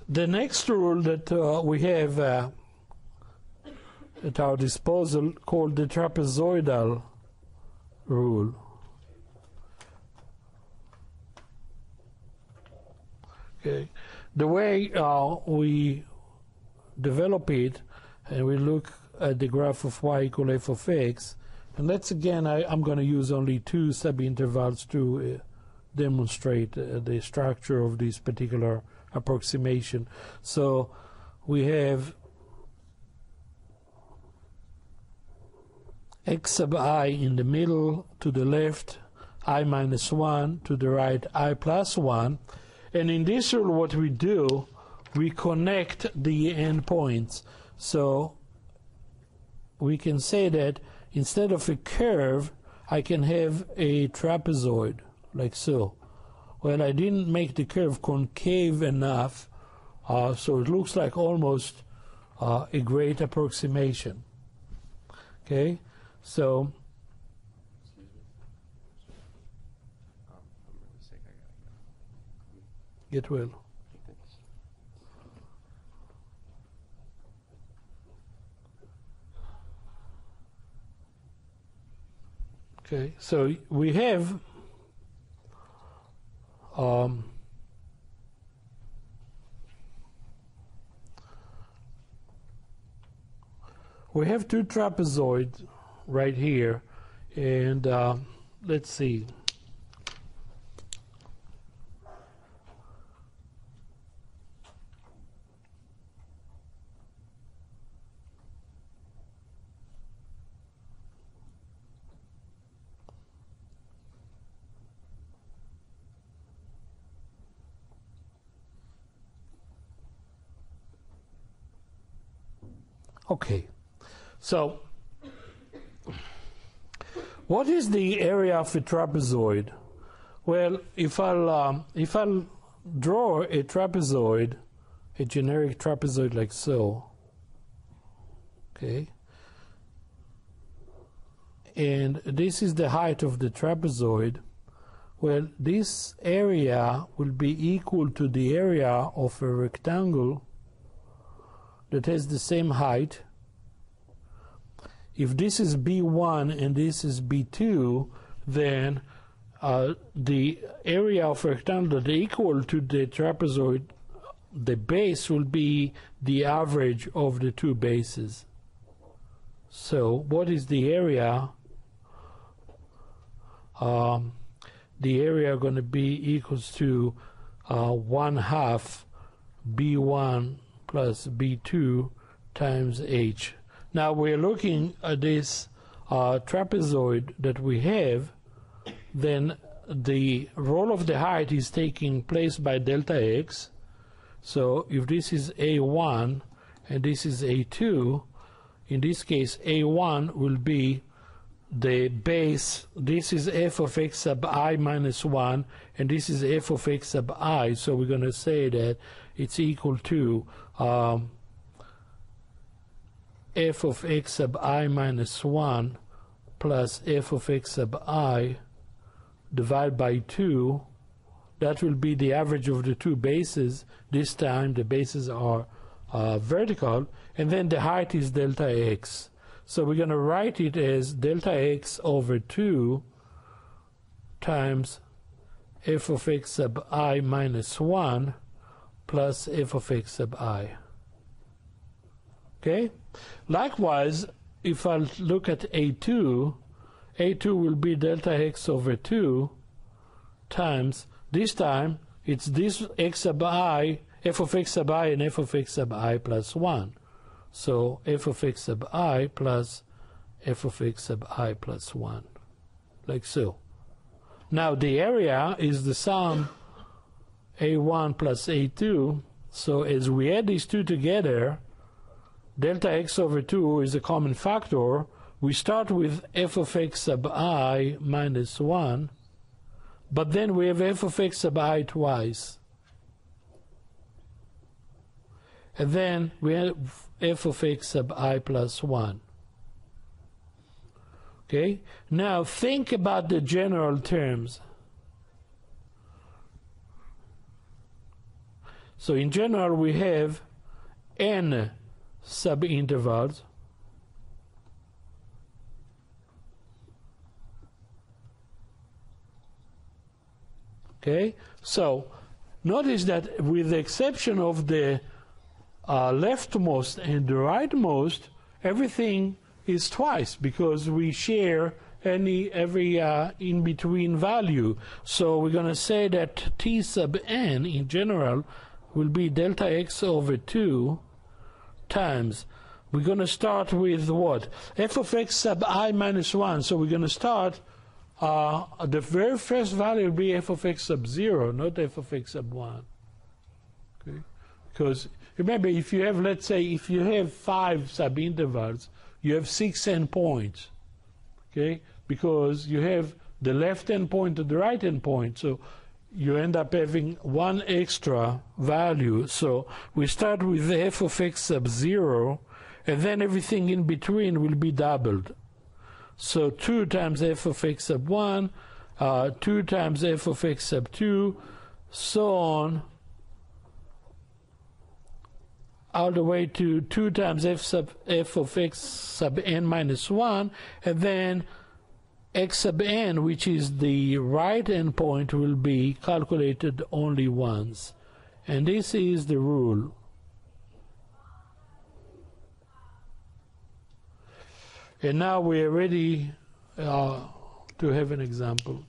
The next rule that we have at our disposal, called the trapezoidal rule. Okay. The way we develop it, and we look at the graph of y equal f of x, and let's again, I'm going to use only two subintervals to demonstrate the structure of this particular approximation. So we have x sub I in the middle, to the left I minus 1, to the right I plus 1. And in this rule, what we do, we connect the endpoints. So we can say that instead of a curve, I can have a trapezoid, like so. Well, I didn't make the curve concave enough, so it looks like almost a great approximation. Okay, so get well. Okay, so we have two trapezoids right here, and let's see. Okay, so what is the area of a trapezoid? Well, if I'll draw a trapezoid, a generic trapezoid like so, okay, and this is the height of the trapezoid, well, this area will be equal to the area of a rectangle that has the same height. If this is B1 and this is B2, then the area of a rectangle that is equal to the trapezoid, the base will be the average of the two bases. So what is the area? The area going to be equals to 1/2 B1 plus B2 times H. Now we're looking at this trapezoid that we have, then the role of the height is taking place by delta x. So if this is A1 and this is A2, in this case A1 will be the base. This is f of x sub I minus 1, and this is f of x sub I. So we're going to say that it's equal to f of x sub I minus 1 plus f of x sub I divided by 2. That will be the average of the two bases. This time the bases are vertical, and then the height is delta x. So we're going to write it as delta x over 2 times f of x sub I minus 1 plus f of x sub I. Okay? Likewise, if I look at A2, A2 will be delta x over 2 times, this time it's this x sub I, f of x sub I and f of x sub I plus 1. So f of x sub I plus f of x sub I plus 1, like so. Now the area is the sum A1 plus A2, so as we add these two together, delta x over 2 is a common factor. We start with f of x sub I minus 1, but then we have f of x sub I twice. And then we have f of x sub I plus 1. Okay? Now think about the general terms. So in general we have n subintervals. Okay, so notice that with the exception of the leftmost and the rightmost, everything is twice because we share every in-between value. So we're going to say that t sub n in general will be delta x over 2 times. We're going to start with what? F of x sub I minus 1. So we're going to start, the very first value will be f of x sub 0, not f of x sub 1. Okay? Because remember, if you have, let's say, if you have 5 subintervals, you have 6 endpoints. Okay? Because you have the left endpoint and the right endpoint. So you end up having one extra value. So we start with the f of x sub 0, and then everything in between will be doubled. So 2 times f of x sub 1, 2 times f of x sub 2, so on, all the way to 2 times f of x sub n minus 1, and then x sub n, which is the right endpoint, will be calculated only once. And this is the rule. And now we are ready to have an example.